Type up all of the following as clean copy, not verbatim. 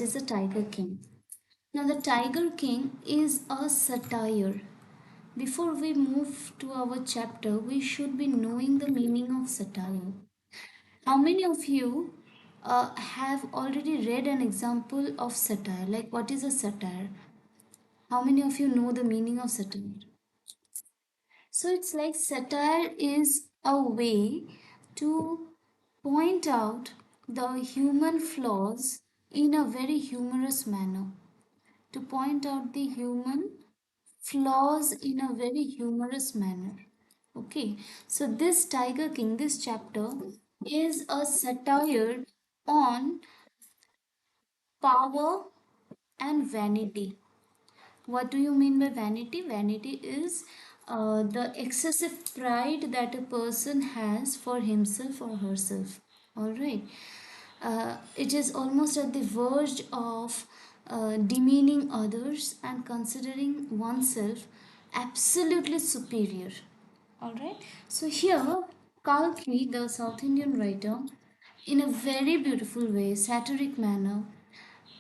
is a Tiger King. Now, the Tiger King is a satire. Before we move to our chapter, we should be knowing the meaning of satire. How many of you have already read an example of satire? Like, what is a satire? How many of you know the meaning of satire? So, it's like satire is a way to point out the human flaws in a very humorous manner. To point out the human flaws in a very humorous manner. Okay, so this Tiger King, this chapter is a satire on power and vanity. What do you mean by vanity? Vanity is the excessive pride that a person has for himself or herself. All right. It is almost at the verge of demeaning others and considering oneself absolutely superior. All right. So here, Kalki, the South Indian writer, in a very beautiful way, satiric manner,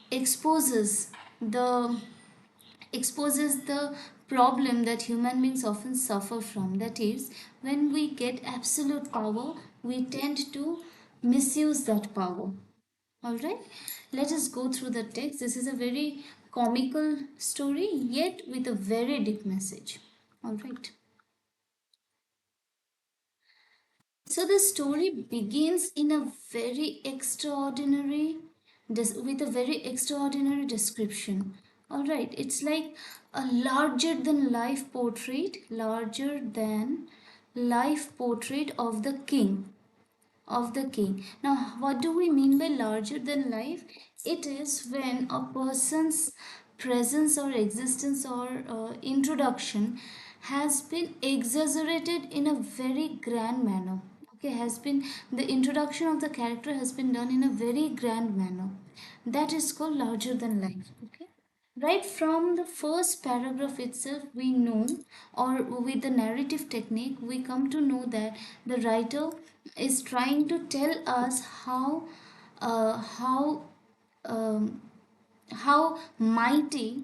exposes the exposes the problem that human beings often suffer from, that is, when we get absolute power we tend to misuse that power. All right, let us go through the text. This is a very comical story yet with a very deep message. All right, so the story begins in a very extraordinary, with a very extraordinary description. All right, it's like a larger than life portrait of the king. Now, what do we mean by larger than life? It is when a person's presence or existence or introduction has been exaggerated in a very grand manner. Okay, has been the introduction of the character has been done in a very grand manner. That is called larger than life. Okay. Right from the first paragraph itself, we know, or with the narrative technique, we come to know that the writer is trying to tell us uh, how, um, how mighty,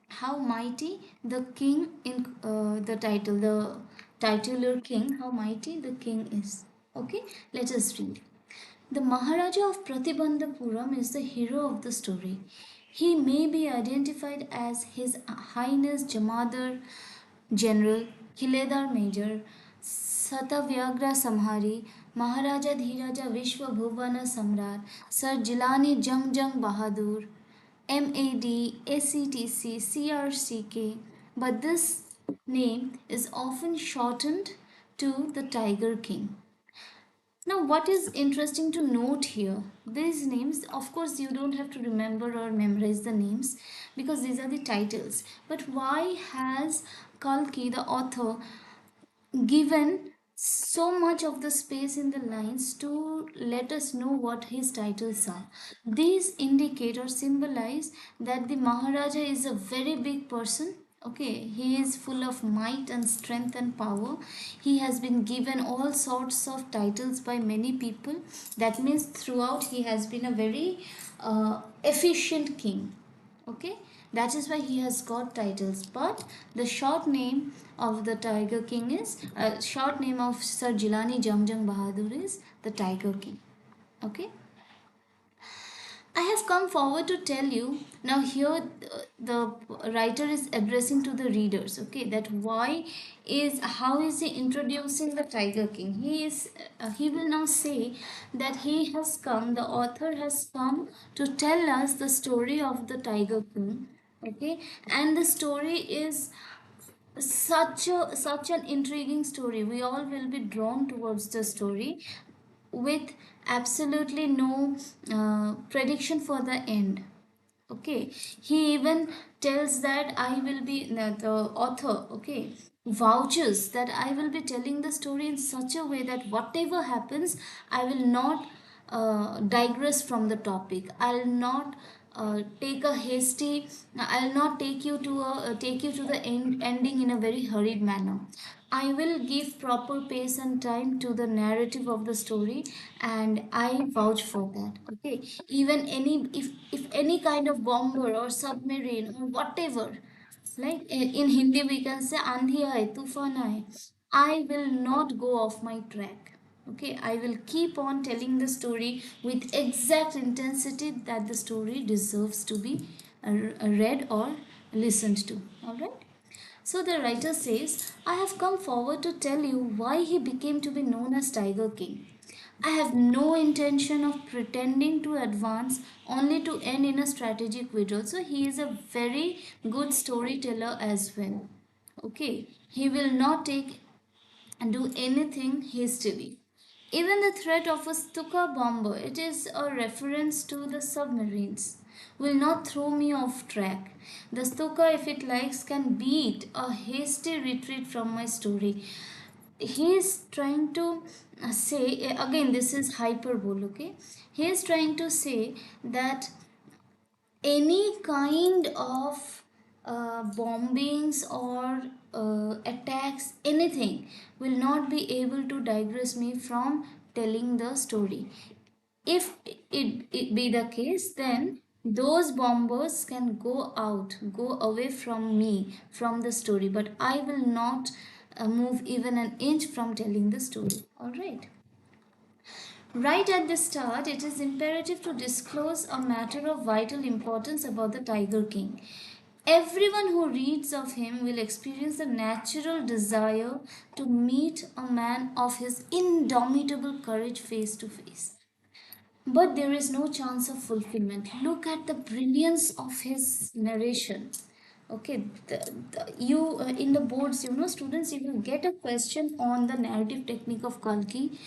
how mighty the king in the title, the titular king, how mighty the king is. Okay, let us read. The Maharaja of Pratibandapuram is the hero of the story. He may be identified as His Highness Jamadar General Kiledar Major Satavyagra Samhari Maharaja Dhiraja Vishwa Bhuvana Samrat Sir Jilani Jung Jung Bahadur MAD ACTC CRCK, but this name is often shortened to the Tiger King. Now, what is interesting to note here, these names, of course, you don't have to remember or memorize the names because these are the titles. But why has Kalki, the author, given so much of the space in the lines to let us know what his titles are? These indicate or symbolize that the Maharaja is a very big person. Okay, he is full of might and strength and power. He has been given all sorts of titles by many people. That means throughout he has been a very efficient king. Okay, that is why he has got titles. But the short name of the Tiger King is short name of Sir Jilani Jamjang Bahadur is the Tiger King. Okay, I have come forward to tell you now. Here, the writer is addressing to the readers. Okay, that why is how is he introducing the Tiger King? He will now say that he has come. The author has come to tell us the story of the Tiger King. Okay, and the story is such an intriguing story. We all will be drawn towards the story with absolutely no prediction for the end. Okay, he even tells that I will be the author, okay, vouches that I will be telling the story in such a way that whatever happens I will not digress from the topic. I'll not take a hasty. I'll not take you to take you to the ending in a very hurried manner. I will give proper pace and time to the narrative of the story, and I vouch for that. Okay, even any if any kind of bomber or submarine or whatever, like in Hindi we can say andhi aaye, tufan aaye, I will not go off my track. Okay, I will keep on telling the story with exact intensity that the story deserves to be read or listened to. All right. So the writer says, I have come forward to tell you why he became to be known as Tiger King. I have no intention of pretending to advance only to end in a strategic withdrawal. So he is a very good storyteller as well. Okay, he will not take and do anything hastily. Even the threat of a Stuka bomber, it is a reference to the submarines, will not throw me off track. The Stuka, if it likes, can beat a hasty retreat from my story. He is trying to say, again, this is hyperbole, okay? He is trying to say that any kind of bombings or attacks, anything will not be able to digress me from telling the story. If it be the case, then those bombers can go away from me, from the story, but I will not move even an inch from telling the story. All right. Right at the start, it is imperative to disclose a matter of vital importance about the Tiger King. Everyone who reads of him will experience the natural desire to meet a man of his indomitable courage face to face. But there is no chance of fulfillment. Look at the brilliance of his narration. Okay, you in the boards, students, you will get a question on the narrative technique of Kalki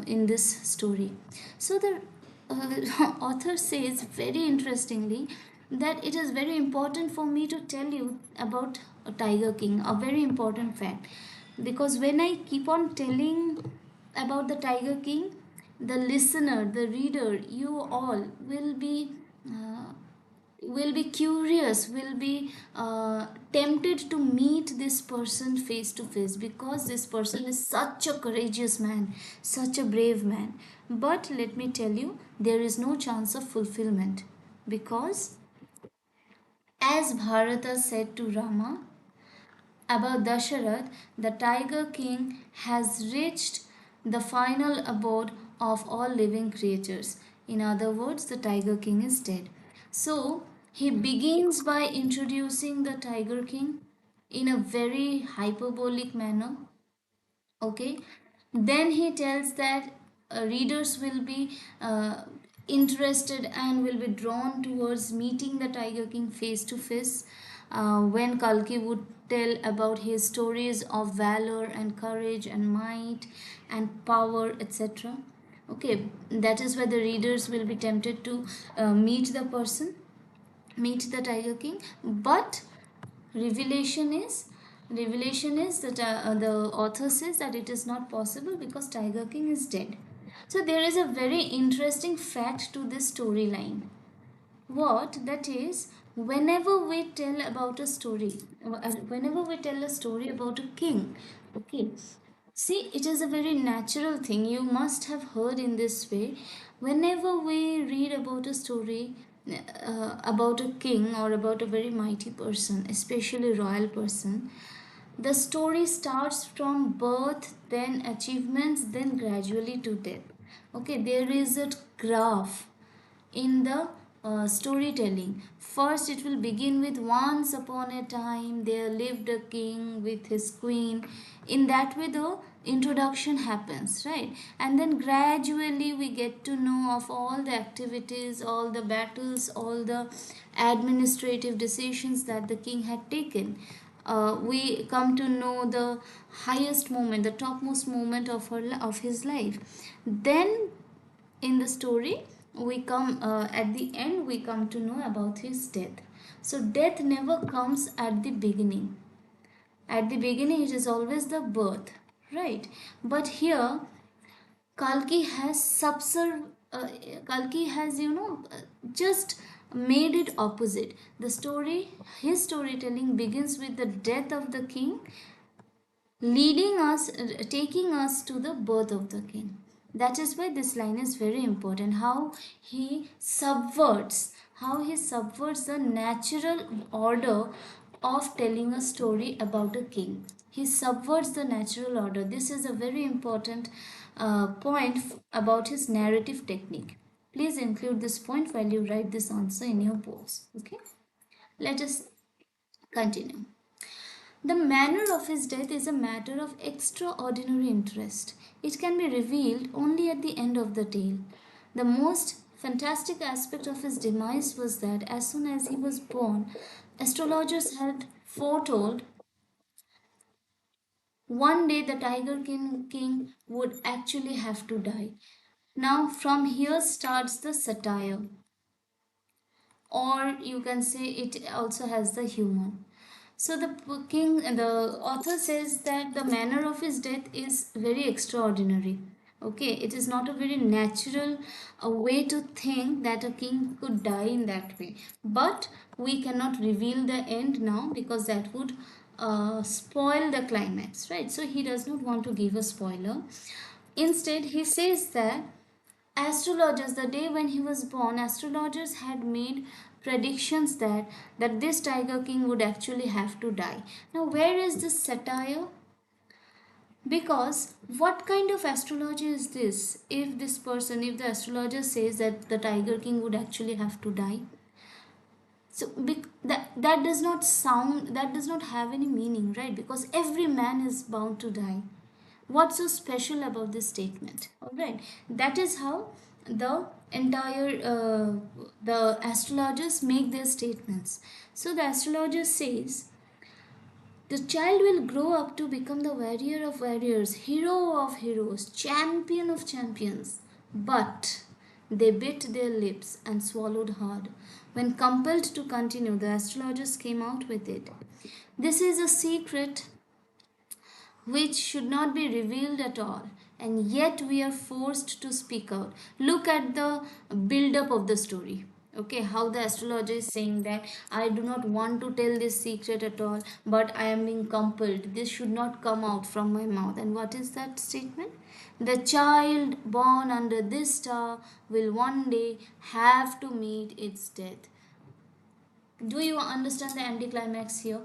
in this story. So the author says very interestingly that it is very important for me to tell you about a Tiger King, a very important fact, because when I keep on telling about the Tiger King, the listener, the reader, you all uh, will be curious, will be tempted to meet this person face to face, because this person is such a courageous man, such a brave man. But let me tell you, there is no chance of fulfillment, because as Bharata said to Rama about Dasharath, the Tiger King has reached the final abode of all living creatures. In other words, the Tiger King is dead. So, he begins by introducing the Tiger King in a very hyperbolic manner. Okay, then he tells that readers will be interested and will be drawn towards meeting the Tiger King face to face, when Kalki would tell about his stories of valor and courage and might and power, etc. Okay, that is why the readers will be tempted to meet the person, meet the Tiger King. But revelation is revelation is that the author says that it is not possible, because Tiger King is dead. So there is a very interesting fact to this storyline. What that is, whenever we tell about a story, whenever we tell a story about a king, okay, see, it is a very natural thing. You must have heard in this way. Whenever we read about a story about a king or about a very mighty person, especially royal person, the story starts from birth, then achievements, then gradually to death. Okay, there is a graph in the storytelling. First, it will begin with once upon a time there lived a king with his queen. In that way, the introduction happens, right? And then gradually we get to know of all the activities, all the battles, all the administrative decisions that the king had taken. We come to know the highest moment, the topmost moment of his life. Then in the story, we come at the end, we come to know about his death. So death never comes at the beginning. At the beginning, it is always the birth, right? But here, Kalki has subserve. Kalki has, just made it opposite. The story, his storytelling begins with the death of the king, leading us, taking us to the birth of the king. That is why this line is very important. How he subverts the natural order of telling a story about a king. He subverts the natural order. This is a very important point about his narrative technique. Please include this point while you write this answer in your boards. Okay, let us continue. The manner of his death is a matter of extraordinary interest. It can be revealed only at the end of the tale. The most fantastic aspect of his demise was that as soon as he was born, astrologers had foretold one day the Tiger King would actually have to die. Now, from here starts the satire, or you can say it also has the humor. So the author says that the manner of his death is very extraordinary. Okay, it is not a very natural way to think that a king could die in that way. But we cannot reveal the end now because that would spoil the climax, right? So he does not want to give a spoiler. Instead, he says that astrologers, the day when he was born, astrologers had made predictions that this Tiger King would actually have to die. Now, where is this satire? Because what kind of astrology is this? If the astrologer says that the Tiger King would actually have to die, so that does not sound, that does not have any meaning, right? Because every man is bound to die. What's so special about this statement? All right, that is how the entire the astrologers make their statements. So the astrologer says the child will grow up to become the warrior of warriors, hero of heroes, champion of champions. But they bit their lips and swallowed hard. When compelled to continue, the astrologers came out with it. This is a secret which should not be revealed at all, and yet we are forced to speak out. Look at the build up of the story. Okay, how the astrologer is saying that I do not want to tell this secret at all, but I am being compelled, this should not come out from my mouth. And what is that statement? The child born under this star will one day have to meet its death. Do you understand the anticlimax here?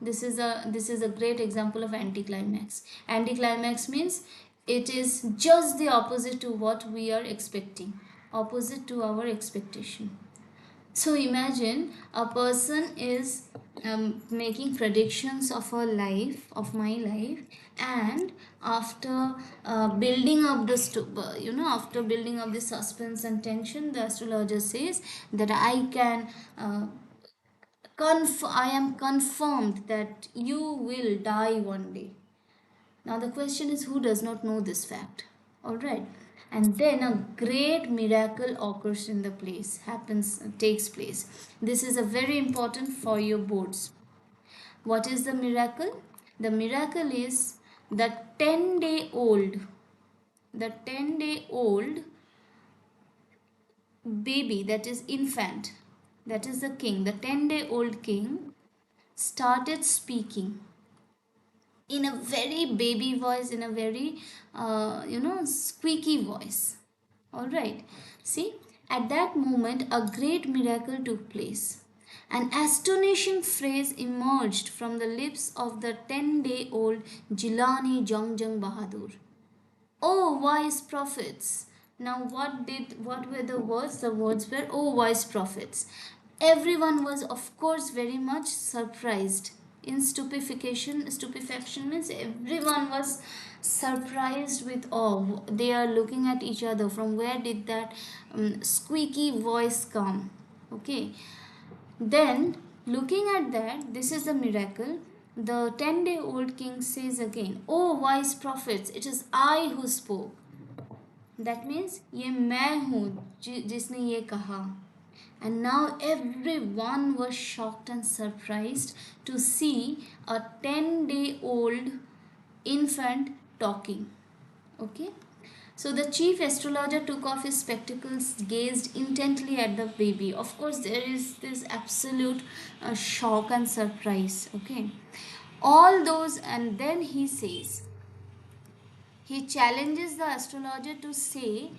This is a great example of anticlimax. Anticlimax means it is just the opposite to what we are expecting, opposite to our expectation. So imagine a person is making predictions of her life, of my life, and after building up the after building up the suspense and tension, the astrologer says that I am confirmed that you will die one day. Now the question is, who does not know this fact? All right. And then a great miracle occurs in the place, takes place. This is a very important for your boards. What is the miracle? The miracle is the 10-day old baby, that is infant, that is the king, the 10-day-old king started speaking in a very baby voice, in a very squeaky voice. All right, see, at that moment a great miracle took place. An astonishing phrase emerged from the lips of the 10-day-old Jilani Jongjang Bahadur. Oh, wise prophets! Now, what were the words? The words were, oh, wise prophets. Everyone was, of course, very much surprised. In stupefaction means everyone was surprised with awe. They are looking at each other. From where did that squeaky voice come? Okay. Then, looking at that, this is the miracle. The 10-day-old king says again, oh, wise prophets, it is I who spoke. That means, ये मैं हूँ जिसने ये कहा. And now everyone was shocked and surprised to see a 10-day-old infant talking. Okay. So the chief astrologer took off his spectacles, gazed intently at the baby. Of course, there is this absolute shock and surprise. Okay, all those, and then he says, he challenges the astrologer to say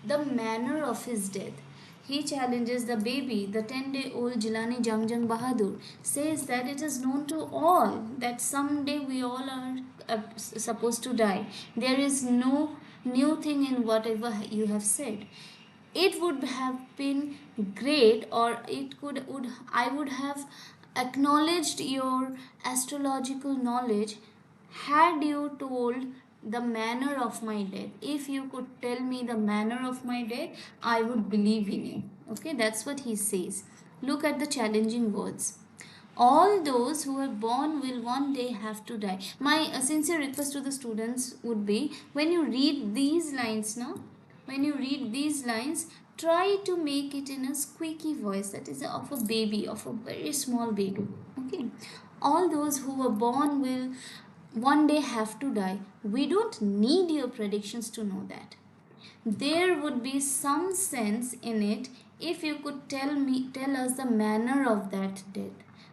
the manner of his death. He challenges the baby, the 10-day-old Jilani Jangjang Bahadur, says that it is known to all that someday we all are supposed to die. There is no new thing in whatever you have said. It would have been great, or it could would I would have acknowledged your astrological knowledge had you told the manner of my death. If you could tell me the manner of my death, I would believe in you. Okay, that's what he says. Look at the challenging words. All those who are born will one day have to die. My sincere request to the students would be, when you read these lines now, when you read these lines, try to make it in a squeaky voice, that is of a baby, of a very small baby. Okay, all those who were born will one day have to die. We don't need your predictions to know that. There would be some sense in it if you could tell us the manner of that death.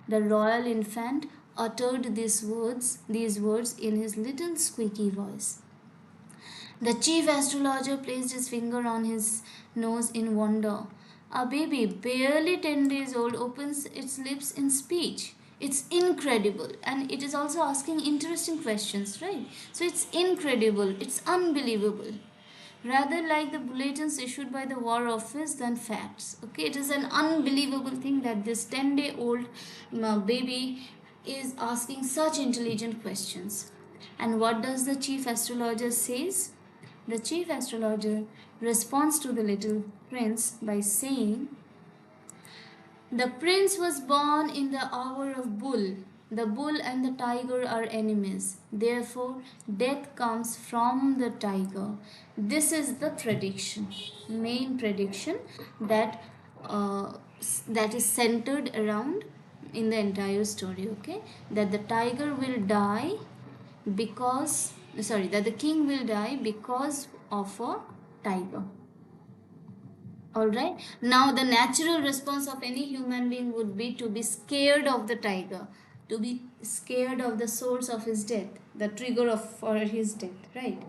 The royal infant uttered these words in his little squeaky voice. The chief astrologer placed his finger on his nose in wonder. A baby, barely 10 days old, opens its lips in speech. It's incredible, and it is also asking interesting questions, right? So it's incredible, it's unbelievable. Rather like the bulletins issued by the War Office than facts. Okay, it is an unbelievable thing that this 10-day-old baby is asking such intelligent questions. And what does the chief astrologer says? The chief astrologer responds to the little prince by saying, the prince was born in the hour of bull. The bull and the tiger are enemies. Therefore, death comes from the tiger. This is the prediction, main prediction that uh, that is centered around in the entire story. Okay, that the tiger will die because that the king will die because of a tiger. All right. Now, the natural response of any human being would be to be scared of the tiger, to be scared of the source of his death, the trigger of for his death, right?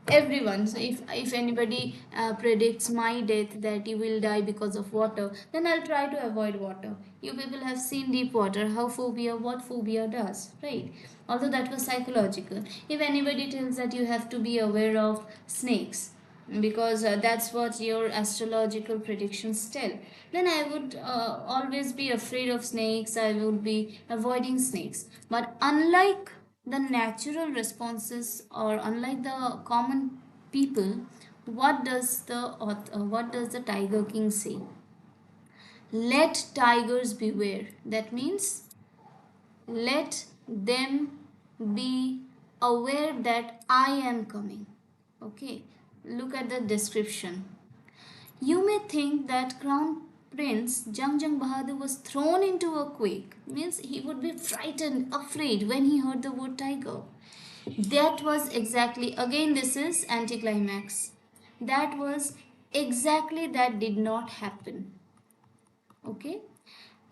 Everyone. So, if anybody predicts my death that you will die because of water, then I'll try to avoid water. You people have seen deep water, how what phobia does, right? Although that was psychological. If anybody tells that you have to be aware of snakes, because that's what your astrological predictions tell, then I would always be afraid of snakes, I would be avoiding snakes. But unlike the natural responses, or unlike the common people, what does the tiger king say? Let tigers beware. That means let them be aware that I am coming. Okay, look at the description. You may think that Crown Prince Jangjang Bahadur was thrown into a quake, means he would be frightened, afraid when he heard the word tiger. That was exactly, again, this is anticlimax. That was exactly, that did not happen. Okay,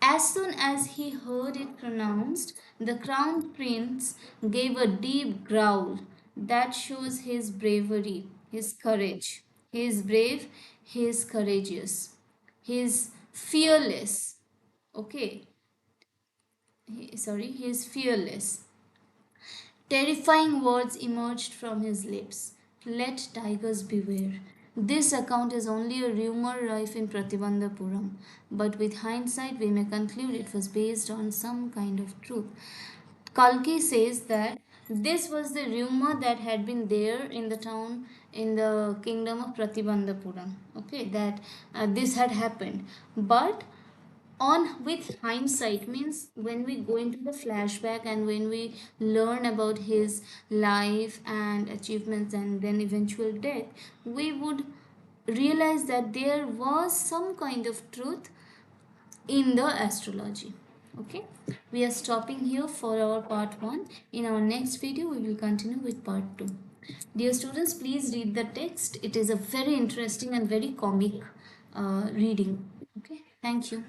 as soon as he heard it pronounced, the crown prince gave a deep growl that shows his bravery, his courage. He is brave, he is courageous, he is fearless. Okay, he is fearless. Terrifying words emerged from his lips. Let tigers beware. This account is only a rumor rife in Pratibandapuram, but with hindsight we may conclude it was based on some kind of truth. Kalki says that this was the rumor that had been there in the town, in the kingdom of Pratibandapuram. Okay, that this had happened. But on with hindsight, means when we go into the flashback and when we learn about his life and achievements and then eventual death, we would realize that there was some kind of truth in the astrology. Okay, we are stopping here for our part 1. In our next video we will continue with part 2. Dear students, please read the text. It is a very interesting and very comic reading. Okay, thank you.